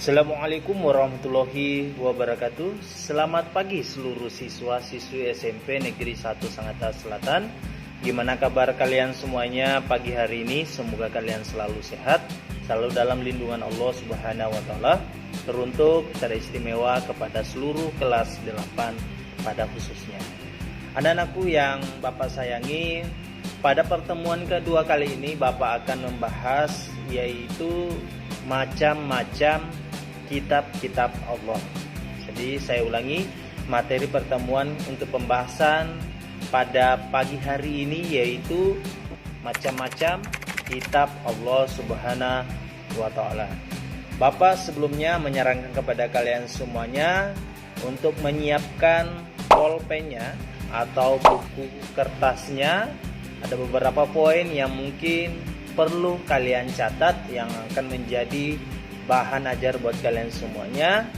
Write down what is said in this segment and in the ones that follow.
Assalamualaikum warahmatullahi wabarakatuh. Selamat pagi seluruh siswa-siswi SMP Negeri 1 Sangatta Selatan. Gimana kabar kalian semuanya pagi hari ini? Semoga kalian selalu sehat, selalu dalam lindungan Allah Subhanahu wa taala. Teruntuk secara istimewa kepada seluruh kelas 8 pada khususnya. Anak-anakku yang Bapak sayangi, pada pertemuan kedua kali ini Bapak akan membahas yaitu macam-macam kitab-kitab Allah. Jadi saya ulangi, materi pertemuan untuk pembahasan pada pagi hari ini yaitu macam-macam kitab Allah Subhanahu wa taala. Bapak sebelumnya menyarankan kepada kalian semuanya untuk menyiapkan pulpennya atau buku kertasnya. Ada beberapa poin yang mungkin perlu kalian catat yang akan menjadi bahan ajar buat kalian semuanya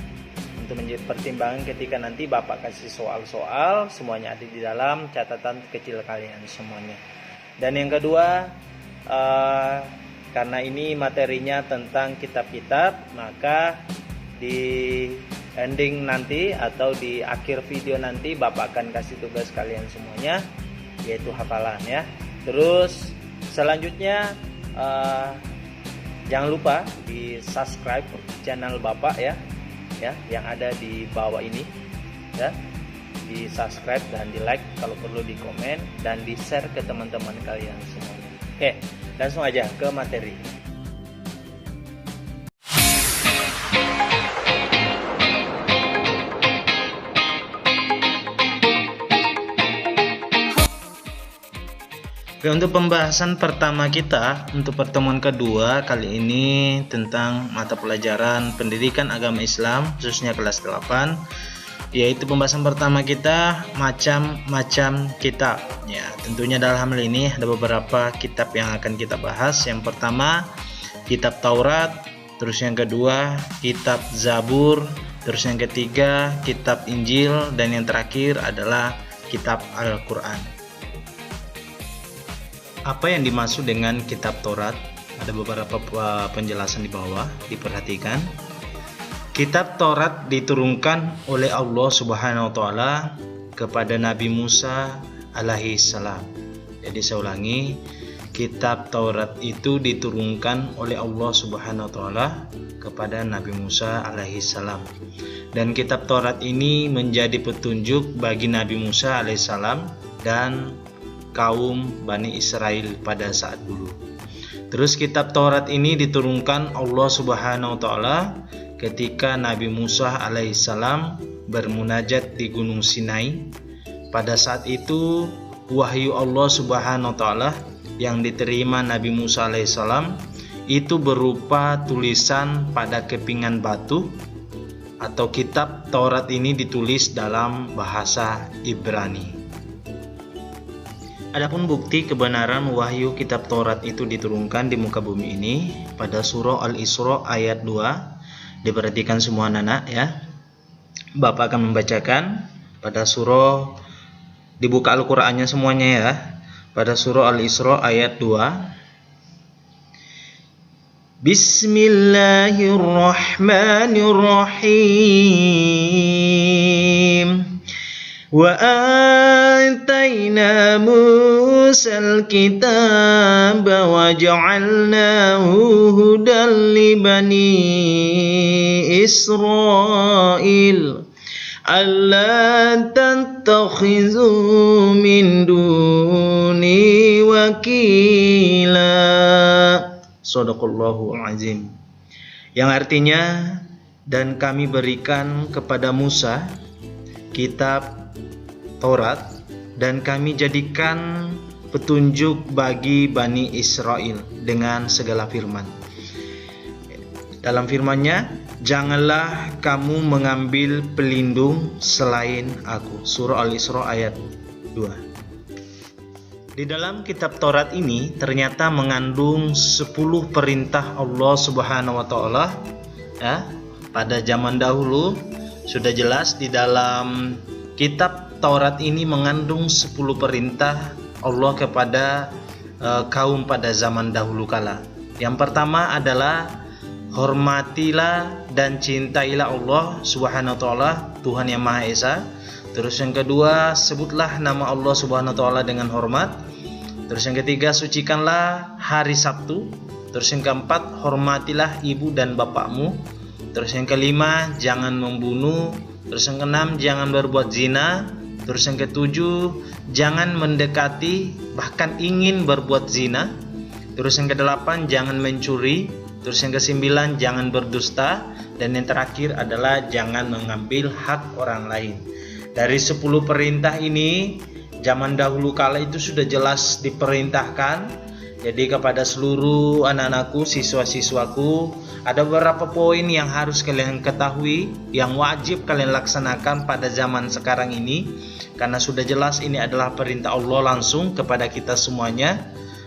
untuk menjadi pertimbangan ketika nanti Bapak kasih soal-soal, semuanya ada di dalam catatan kecil kalian semuanya. Dan yang kedua, karena ini materinya tentang kitab-kitab, maka di ending nanti atau di akhir video nanti Bapak akan kasih tugas kalian semuanya, yaitu hafalan ya. Terus selanjutnya jangan lupa di subscribe channel Bapak ya yang ada di bawah ini ya, di subscribe dan di like, kalau perlu di komen dan di share ke teman-teman kalian semuanya. Oke, langsung aja ke materi. Oke, untuk pembahasan pertama kita untuk pertemuan kedua kali ini tentang mata pelajaran pendidikan agama Islam khususnya kelas 8, yaitu pembahasan pertama kita macam-macam kitab ya. Tentunya dalam hal ini ada beberapa kitab yang akan kita bahas. Yang pertama kitab Taurat, terus yang kedua kitab Zabur, terus yang ketiga kitab Injil, dan yang terakhir adalah kitab Al-Quran. Apa yang dimaksud dengan kitab Taurat? Ada beberapa penjelasan di bawah, diperhatikan. Kitab Taurat diturunkan oleh Allah Subhanahu wa taala kepada Nabi Musa alaihi salam. Jadi saya ulangi, kitab Taurat itu diturunkan oleh Allah Subhanahu wa taala kepada Nabi Musa alaihi salam. Dan kitab Taurat ini menjadi petunjuk bagi Nabi Musa alaihi salam dan kaum Bani Israel pada saat dulu. Terus kitab Taurat ini diturunkan Allah Subhanahu wa taala ketika Nabi Musa alaihissalam bermunajat di Gunung Sinai. Pada saat itu wahyu Allah Subhanahu wa taala yang diterima Nabi Musa alaihissalam itu berupa tulisan pada kepingan batu, atau kitab Taurat ini ditulis dalam bahasa Ibrani. Adapun bukti kebenaran wahyu kitab Taurat itu diturunkan di muka bumi ini pada surah Al-Isra ayat 2. Diperhatikan semua anak ya. Bapak akan membacakan pada surah, dibuka Al-Qur'annya semuanya ya. Pada surah Al-Isra ayat 2. Bismillahirrahmanirrahim. Wa atayna Musal kitaba wa ja'alnahu hudan li bani Israil alla tattakhizu min duni wakila. Shadaqallahul azim. Yang artinya, dan kami berikan kepada Musa kitab Taurat dan kami jadikan petunjuk bagi Bani Israel dengan segala firman. Dalam firman-Nya, janganlah kamu mengambil pelindung selain aku. Surah Al-Isra ayat 2. Di dalam kitab Taurat ini ternyata mengandung 10 perintah Allah Subhanahu wa taala ya. Pada zaman dahulu sudah jelas di dalam kitab Taurat ini mengandung 10 perintah Allah kepada kaum pada zaman dahulu kala. Yang pertama adalah hormatilah dan cintailah Allah Subhanahu wa taala, Tuhan yang Maha Esa. Terus yang kedua, sebutlah nama Allah Subhanahu wa taala dengan hormat. Terus yang ketiga, sucikanlah hari Sabtu. Terus yang keempat, hormatilah ibu dan bapakmu. Terus yang kelima, jangan membunuh. Terus yang keenam, jangan berbuat zina. Terus yang ketujuh, jangan mendekati bahkan ingin berbuat zina. Terus yang kedelapan, jangan mencuri. Terus yang kesembilan, jangan berdusta. Dan yang terakhir adalah jangan mengambil hak orang lain. Dari 10 perintah ini, zaman dahulu kala itu sudah jelas diperintahkan. Jadi kepada seluruh anak-anakku, siswa-siswaku, ada beberapa poin yang harus kalian ketahui, yang wajib kalian laksanakan pada zaman sekarang ini. Karena sudah jelas ini adalah perintah Allah langsung kepada kita semuanya.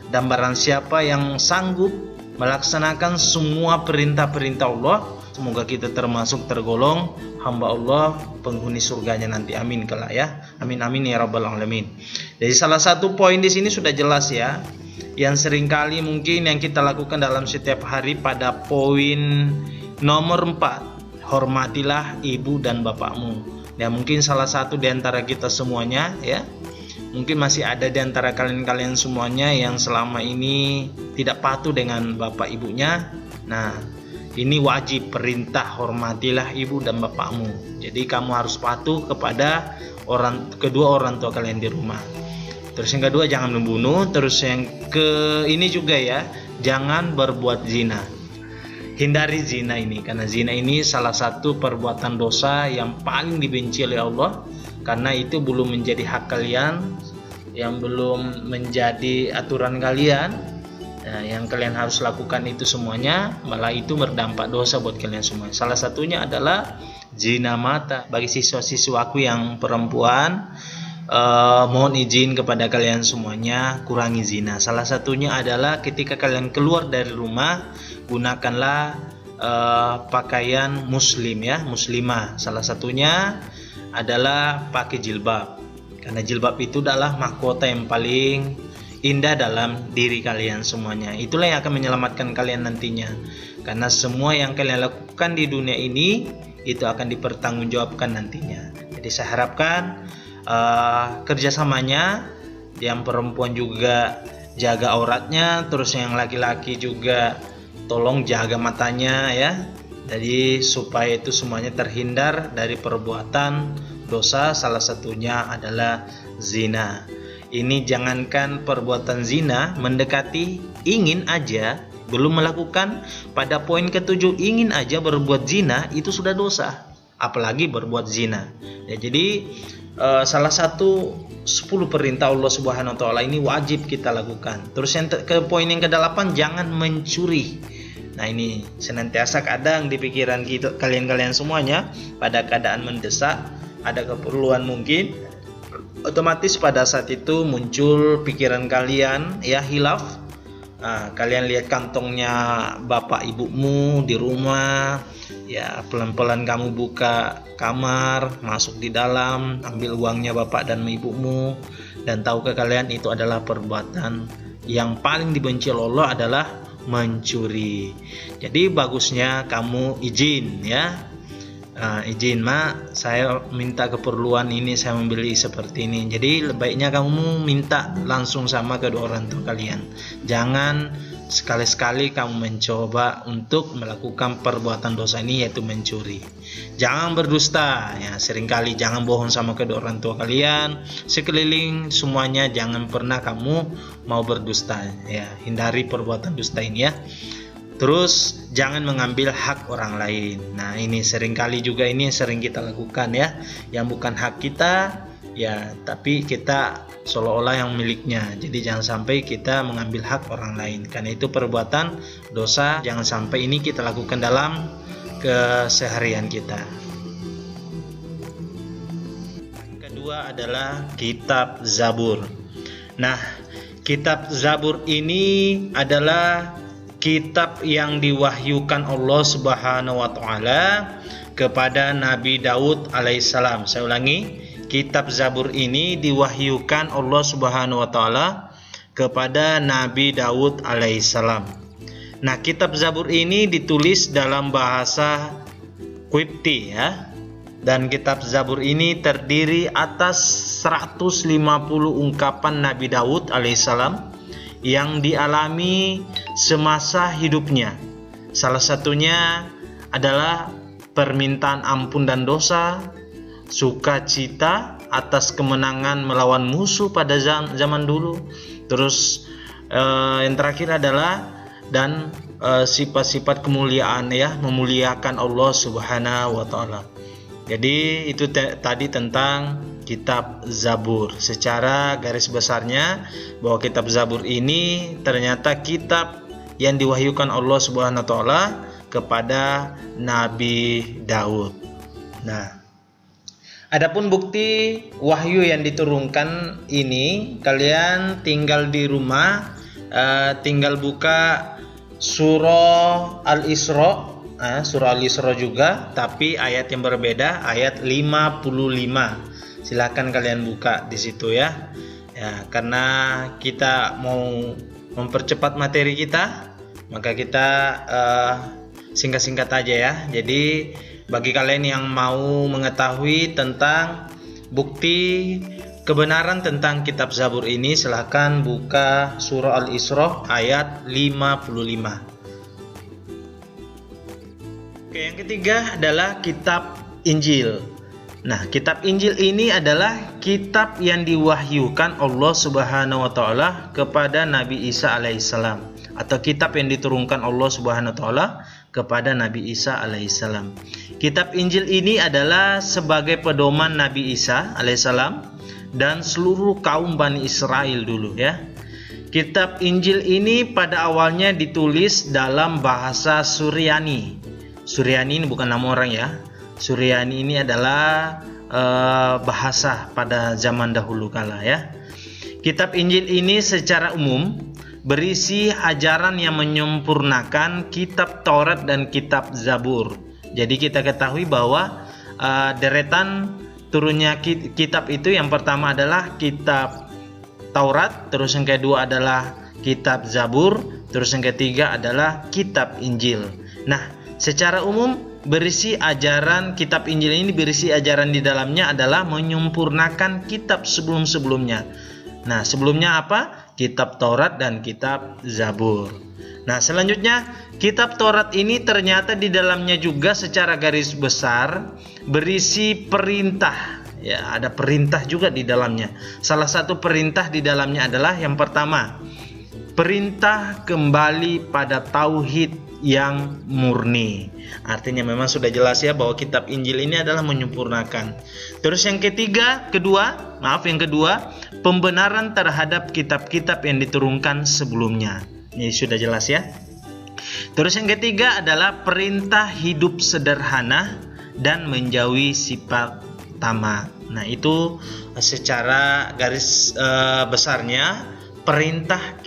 Dan barang siapa yang sanggup melaksanakan semua perintah-perintah Allah, semoga kita termasuk tergolong hamba Allah, penghuni surganya nanti. Amin kelak ya. Amin amin ya rabbal alamin. Jadi salah satu poin di sini sudah jelas ya, yang seringkali mungkin yang kita lakukan dalam setiap hari pada poin nomor 4, hormatilah ibu dan bapakmu. Ya mungkin salah satu di antara kita semuanya ya, mungkin masih ada di antara kalian semuanya yang selama ini tidak patuh dengan bapak ibunya. Nah, ini wajib perintah, hormatilah ibu dan bapakmu. Jadi kamu harus patuh kepada kedua orang tua kalian di rumah. Terus yang kedua, jangan membunuh. Terus yang ini juga ya, jangan berbuat zina. Hindari zina ini, karena zina ini salah satu perbuatan dosa yang paling dibenci oleh Allah. Karena itu belum menjadi hak kalian, yang belum menjadi aturan kalian. Nah, yang kalian harus lakukan itu semuanya, malah itu berdampak dosa buat kalian semua. Salah satunya adalah zina mata. Bagi siswa-siswaku yang perempuan, mohon izin kepada kalian semuanya, kurangi zina. Salah satunya adalah ketika kalian keluar dari rumah, gunakanlah pakaian muslim ya, muslimah. Salah satunya adalah pakai jilbab, karena jilbab itu adalah mahkota yang paling indah dalam diri kalian semuanya. Itulah yang akan menyelamatkan kalian nantinya, karena semua yang kalian lakukan di dunia ini itu akan dipertanggungjawabkan nantinya. Jadi saya harapkan kerjasamanya, yang perempuan juga jaga auratnya, terus yang laki-laki juga tolong jaga matanya ya. Jadi supaya itu semuanya terhindar dari perbuatan dosa, salah satunya adalah zina. Ini jangankan perbuatan zina, mendekati, ingin aja, belum melakukan, pada poin ke-7 ingin aja berbuat zina, itu sudah dosa, apalagi berbuat zina ya. Jadi salah satu 10 perintah Allah Subhanahu wa taala ini wajib kita lakukan. Terus yang ke poin yang ke-8, jangan mencuri. Nah, ini senantiasa kadang di pikiran kita, kalian semuanya, pada keadaan mendesak, ada keperluan mungkin, otomatis pada saat itu muncul pikiran kalian ya, hilaf. Nah, kalian lihat kantongnya bapak ibumu di rumah ya, pelan-pelan kamu buka kamar, masuk di dalam, ambil uangnya bapak dan ibumu, dan tahukah kalian itu adalah perbuatan yang paling dibenci Allah adalah mencuri. Jadi bagusnya kamu izin ya, izin mak, saya minta keperluan ini, saya membeli seperti ini. Jadi baiknya kamu minta langsung sama kedua orang tua kalian. Jangan sekali-sekali kamu mencoba untuk melakukan perbuatan dosa ini, yaitu mencuri. Jangan berdusta ya, seringkali jangan bohong sama kedua orang tua kalian, sekeliling semuanya, jangan pernah kamu mau berdusta ya. Hindari perbuatan dusta ini ya. Terus jangan mengambil hak orang lain. Nah, ini seringkali juga ini sering kita lakukan ya, yang bukan hak kita ya, tapi kita seolah-olah yang miliknya. Jadi jangan sampai kita mengambil hak orang lain, karena itu perbuatan dosa. Jangan sampai ini kita lakukan dalam keseharian kita. Yang kedua adalah kitab Zabur. Nah, kitab Zabur ini adalah kitab yang diwahyukan Allah Subhanahu wa taala kepada Nabi Daud alaihissalam. Saya ulangi, kitab Zabur ini diwahyukan Allah Subhanahu wa taala kepada Nabi Daud alaihissalam. Nah, kitab Zabur ini ditulis dalam bahasa Qibti ya. Dan kitab Zabur ini terdiri atas 150 ungkapan Nabi Daud alaihissalam yang dialami semasa hidupnya. Salah satunya adalah permintaan ampun dan dosa, sukacita atas kemenangan melawan musuh pada zaman dulu. Terus yang terakhir adalah dan sifat-sifat kemuliaan ya, memuliakan Allah Subhanahu wa taala. Jadi itu tadi tentang kitab Zabur. Secara garis besarnya bahwa kitab Zabur ini ternyata kitab yang diwahyukan Allah Subhanahu wa taala kepada Nabi Daud. Nah, adapun bukti wahyu yang diturunkan ini, kalian tinggal di rumah tinggal buka surah Al-Isra. Surah Al-Isra juga, tapi ayat yang berbeda, ayat 55. Silakan kalian buka di situ ya. Ya, karena kita mau mempercepat materi kita, maka kita singkat-singkat aja ya. Jadi bagi kalian yang mau mengetahui tentang bukti kebenaran tentang kitab Zabur ini, silakan buka surah Al-Isra ayat 55. Oke, yang ketiga adalah kitab Injil. Nah, kitab Injil ini adalah kitab yang diwahyukan Allah Subhanahu wa taala kepada Nabi Isa alaihissalam, atau kitab yang diturunkan Allah Subhanahu wa taala kepada Nabi Isa alaihissalam. Kitab Injil ini adalah sebagai pedoman Nabi Isa alaihissalam dan seluruh kaum Bani Israel dulu ya. Kitab Injil ini pada awalnya ditulis dalam bahasa Suryani. Suryani ini bukan nama orang ya. Suryani ini adalah bahasa pada zaman dahulu kala ya. Kitab Injil ini secara umum berisi ajaran yang menyempurnakan kitab Taurat dan kitab Zabur. Jadi kita ketahui bahwa deretan turunnya kitab itu, yang pertama adalah kitab Taurat, terus yang kedua adalah kitab Zabur, terus yang ketiga adalah kitab Injil. Nah, secara umum berisi ajaran kitab Injil ini, berisi ajaran di dalamnya adalah menyempurnakan kitab sebelum-sebelumnya. Nah, sebelumnya apa? Kitab Taurat dan kitab Zabur. Nah, selanjutnya kitab Taurat ini ternyata di dalamnya juga secara garis besar berisi perintah. Ya, ada perintah juga di dalamnya. Salah satu perintah di dalamnya adalah yang pertama, perintah kembali pada tauhid yang murni. Artinya memang sudah jelas ya bahwa kitab Injil ini adalah menyempurnakan. Terus yang kedua, pembenaran terhadap kitab-kitab yang diturunkan sebelumnya. Ini sudah jelas ya. Terus yang ketiga adalah perintah hidup sederhana dan menjauhi sifat tamak. Nah, itu secara garis besarnya perintah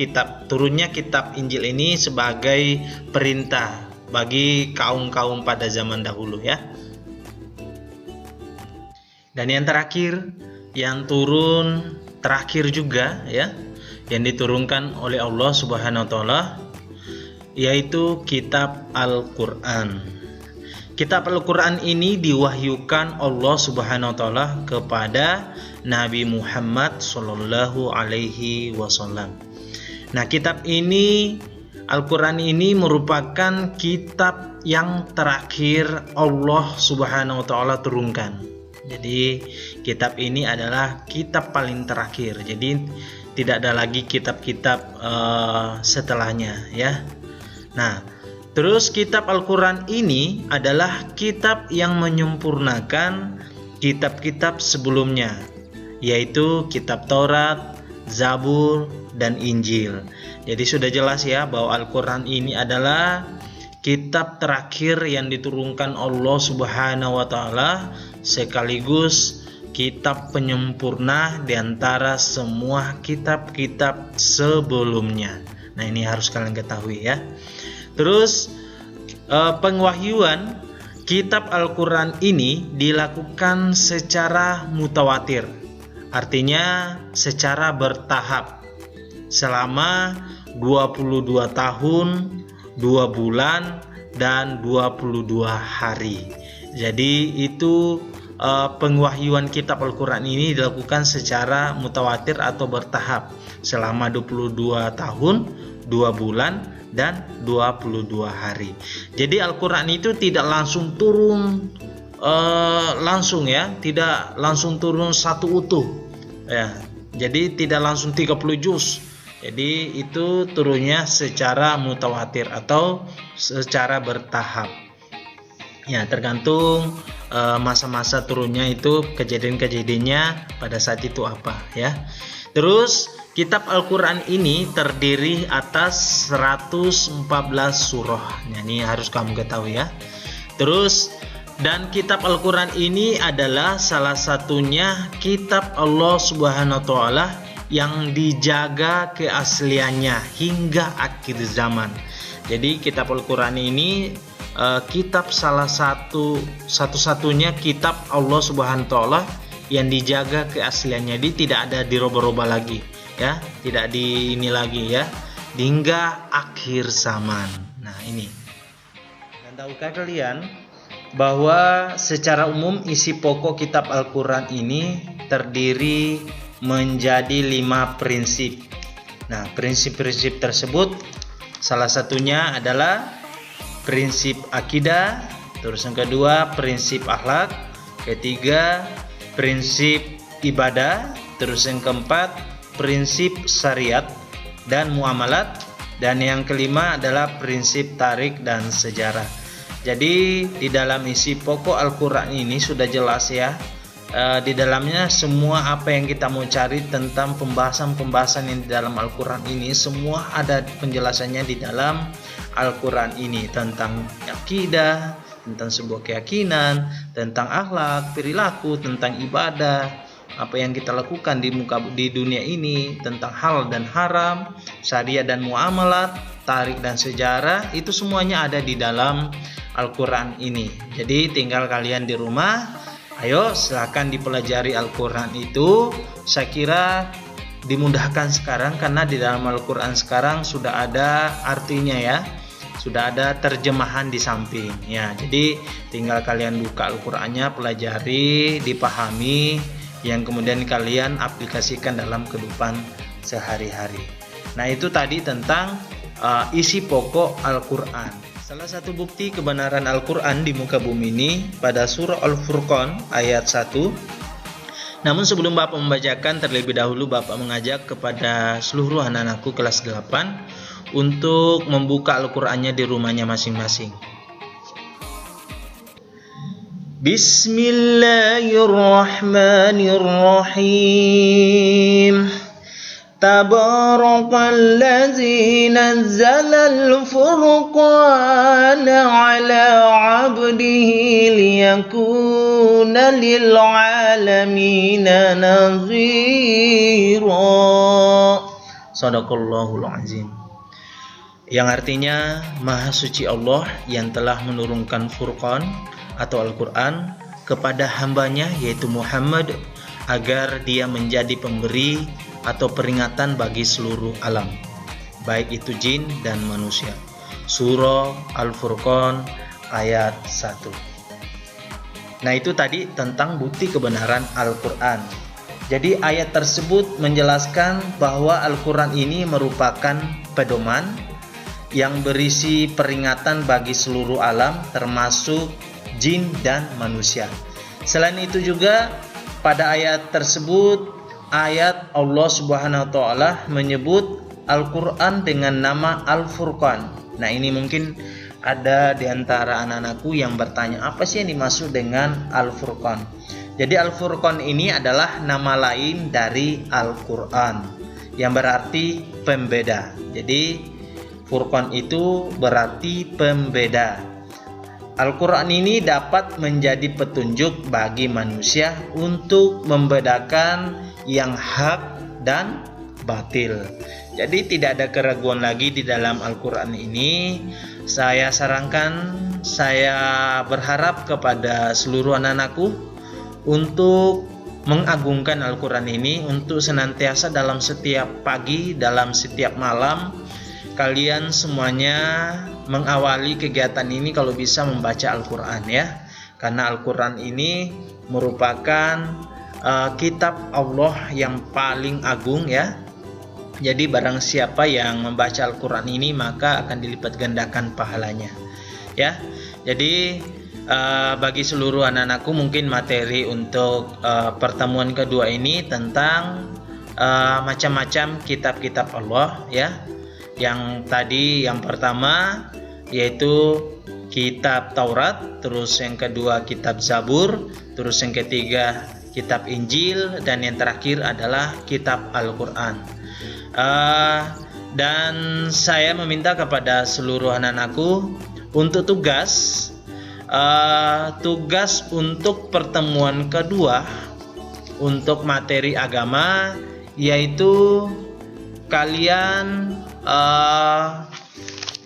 turunnya kitab Injil ini sebagai perintah bagi kaum-kaum pada zaman dahulu ya. Dan yang terakhir, yang turun terakhir juga ya, yang diturunkan oleh Allah Subhanahu wa taala, yaitu kitab Al-Qur'an. Kitab Al-Qur'an ini diwahyukan Allah Subhanahu wa taala kepada Nabi Muhammad sallallahu alaihi wasallam. Nah, kitab ini, Al-Qur'an ini merupakan kitab yang terakhir Allah Subhanahu wa taala turunkan. Jadi, kitab ini adalah kitab paling terakhir. Jadi, tidak ada lagi kitab-kitab setelahnya ya. Nah, terus kitab Al-Quran ini adalah kitab yang menyempurnakan kitab-kitab sebelumnya, yaitu kitab Taurat, Zabur, dan Injil. Jadi sudah jelas ya bahwa Al-Quran ini adalah kitab terakhir yang diturunkan Allah Subhanahu wa taala, sekaligus kitab penyempurna di antara semua kitab-kitab sebelumnya. Nah, ini harus kalian ketahui ya. Terus pengwahyuan kitab Al-Quran ini dilakukan secara mutawatir, artinya secara bertahap selama 22 tahun 2 bulan, dan 22 hari. Jadi itu pengwahyuan kitab Al-Quran ini dilakukan secara mutawatir atau bertahap selama 22 tahun, 2 bulan, dan 22 hari. Jadi Al-Quran itu tidak langsung turun tidak langsung turun satu utuh ya. Jadi tidak langsung 30 juz. Jadi itu turunnya secara mutawatir atau secara bertahap. Ya, tergantung masa-masa turunnya itu, kejadian-kejadiannya pada saat itu apa ya. Terus kitab Al-Quran ini terdiri atas 114 surah. Nah, ini harus kamu ketahui ya. Terus dan kitab Al-Quran ini adalah salah satunya kitab Allah Subhanahu wa Ta'ala yang dijaga keasliannya hingga akhir zaman. Jadi kitab Al-Quran ini kitab satu-satunya kitab Allah Subhanahu wa Ta'ala yang dijaga keasliannya. Jadi tidak ada dirubah-rubah lagi ya, tidak di ini lagi ya, hingga akhir zaman. Nah ini. Dan tahukah kalian bahwa secara umum isi pokok kitab Al-Quran ini terdiri menjadi 5 prinsip. Nah, prinsip-prinsip tersebut salah satunya adalah prinsip akidah, terus yang kedua prinsip akhlak, ketiga prinsip ibadah, terus yang keempat prinsip syariat dan muamalat, dan yang kelima adalah prinsip tarik dan sejarah. Jadi di dalam isi pokok Al-Quran ini sudah jelas ya, di dalamnya semua apa yang kita mau cari tentang pembahasan-pembahasan yang di dalam Al-Quran ini semua ada penjelasannya di dalam Al-Quran ini, tentang akidah, tentang sebuah keyakinan, tentang akhlak, perilaku, tentang ibadah, apa yang kita lakukan di dunia ini, tentang halal dan haram, syariat dan muamalat, tarik dan sejarah, itu semuanya ada di dalam Al-Quran ini. Jadi tinggal kalian di rumah, ayo silahkan dipelajari Al-Quran itu. Saya kira dimudahkan sekarang karena di dalam Al-Quran sekarang sudah ada artinya ya, sudah ada terjemahan di samping ya. Jadi tinggal kalian buka Al-Qurannya, pelajari, dipahami, yang kemudian kalian aplikasikan dalam kehidupan sehari-hari. Nah itu tadi tentang isi pokok Al-Quran. Salah satu bukti kebenaran Al-Quran di muka bumi ini pada surah Al-Furqan ayat 1. Namun sebelum Bapak membacakan, terlebih dahulu Bapak mengajak kepada seluruh anak-anakku kelas 8 untuk membuka Al-Qurannya di rumahnya masing-masing. Bismillahirrahmanirrahim. Tabarakalladzi nazzalal furqana ala 'abdihi liyakuna lil 'alamina nadhira. Shadaqallahul azim. Yang artinya Maha Suci Allah yang telah menurunkan Furqan atau Al-Quran kepada hambanya yaitu Muhammad agar dia menjadi pemberi atau peringatan bagi seluruh alam, baik itu jin dan manusia. Surah Al-Furqan ayat 1. Nah itu tadi tentang bukti kebenaran Al-Quran. Jadi ayat tersebut menjelaskan bahwa Al-Quran ini merupakan pedoman yang berisi peringatan bagi seluruh alam termasuk jin dan manusia. Selain itu juga pada ayat tersebut, ayat Allah Subhanahu wa Ta'ala menyebut Al-Quran dengan nama Al-Furqan. Nah ini mungkin ada di antara anak-anakku yang bertanya, apa sih yang dimaksud dengan Al-Furqan? Jadi Al-Furqan ini adalah nama lain dari Al-Quran yang berarti pembeda. Jadi Furqan itu berarti pembeda. Al-Quran ini dapat menjadi petunjuk bagi manusia untuk membedakan yang hak dan batil. Jadi tidak ada keraguan lagi di dalam Al-Quran ini. Saya sarankan, saya berharap kepada seluruh anak-anakku untuk mengagungkan Al-Quran ini, untuk senantiasa dalam setiap pagi, dalam setiap malam kalian semuanya mengawali kegiatan ini kalau bisa membaca Al-Quran ya, karena Al-Quran ini merupakan kitab Allah yang paling agung ya. Jadi barang siapa yang membaca Al-Quran ini maka akan dilipat gandakan pahalanya ya. Jadi bagi seluruh anak-anakku, mungkin materi untuk pertemuan kedua ini tentang macam-macam kitab-kitab Allah ya. Yang tadi yang pertama yaitu kitab Taurat, terus yang kedua kitab Zabur, terus yang ketiga kitab Injil, dan yang terakhir adalah kitab Al-Quran. Dan saya meminta kepada seluruh anak-anakku untuk tugas untuk pertemuan kedua untuk materi agama, yaitu kalian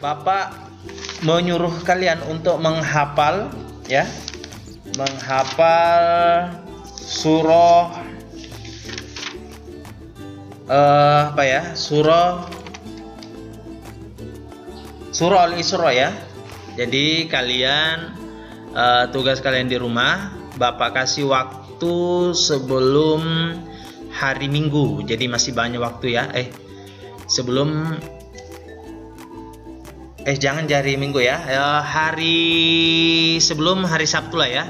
Bapak menyuruh kalian untuk menghafal ya, menghafal surah surah Al-Isra ya. Jadi kalian tugas kalian di rumah, Bapak kasih waktu sebelum hari Minggu. Jadi masih banyak waktu ya. Jangan hari Minggu ya. Hari sebelum hari Sabtu lah ya.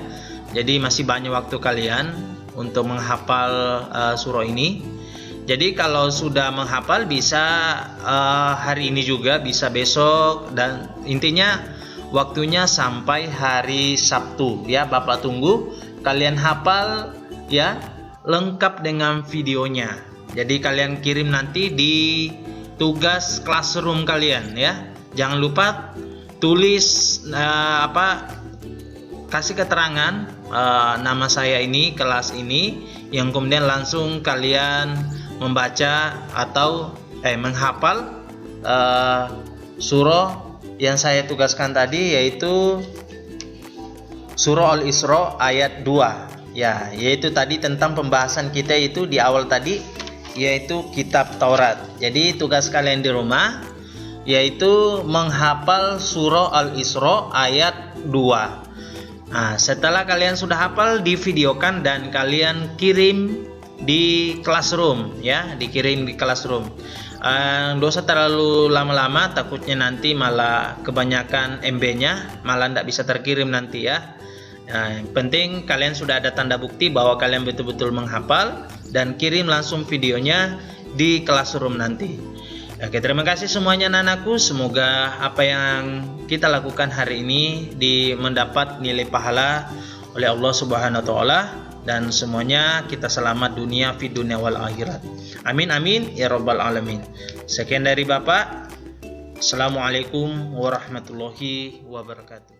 Jadi masih banyak waktu kalian untuk menghafal surah ini. Jadi kalau sudah menghafal bisa hari ini juga, bisa besok, dan intinya waktunya sampai hari Sabtu ya. Bapak tunggu kalian hafal ya, lengkap dengan videonya. Jadi kalian kirim nanti di tugas classroom kalian ya. Jangan lupa tulis kasih keterangan nama saya ini, kelas ini, yang kemudian langsung kalian membaca atau menghafal surah yang saya tugaskan tadi, yaitu surah Al-Isra ayat 2 ya, yaitu tadi tentang pembahasan kita itu di awal tadi, yaitu kitab Taurat. Jadi tugas kalian di rumah yaitu menghafal surah Al-Isra ayat 2. Nah, setelah kalian sudah hafal, divideokan dan kalian kirim di classroom ya, dikirim di classroom. Nggak usah terlalu lama-lama, takutnya nanti malah kebanyakan MB-nya, malah tidak bisa terkirim nanti ya. Nah, yang penting kalian sudah ada tanda bukti bahwa kalian betul-betul menghafal, dan kirim langsung videonya di classroom nanti. Oke, terima kasih semuanya anak-anakku. Semoga apa yang kita lakukan hari ini mendapat nilai pahala oleh Allah Subhanahu wa taala, dan semuanya kita selamat dunia fi dunia wal akhirat. Amin amin ya rabbal alamin. Sekian dari Bapak. Assalamualaikum warahmatullahi wabarakatuh.